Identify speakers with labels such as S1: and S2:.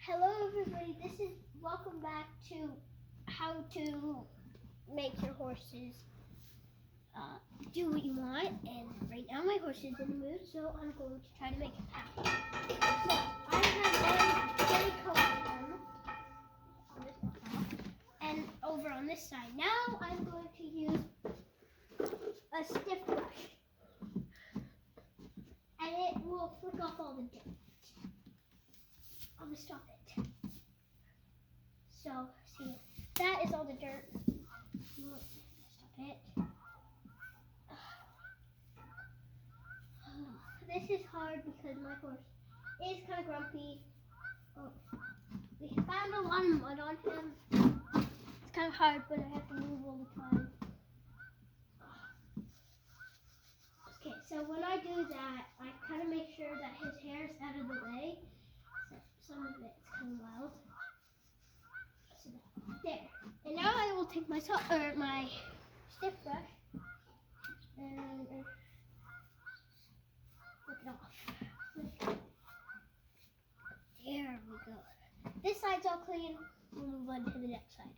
S1: Hello everybody, welcome back to how to make your horses do what you want, and right now my horse is in the mood, so I'm going to try to make it happen. So I have one very coat on this one, and over on this side. Now I'm going to use a stiff brush, and it will flick off all the dirt. I'm gonna stop it. So, see, that is all the dirt. Stop it. This is hard because my horse is kind of grumpy. Oh, we found a lot of mud on him. It's kind of hard, but I have to move all the time. Okay, so when I do that, I kind of make sure that his hair is out of the way. So some of it's kind of wild. So there. And now I will take my stiff brush and flip it off. There we go. This side's all clean. We'll move on to the next side.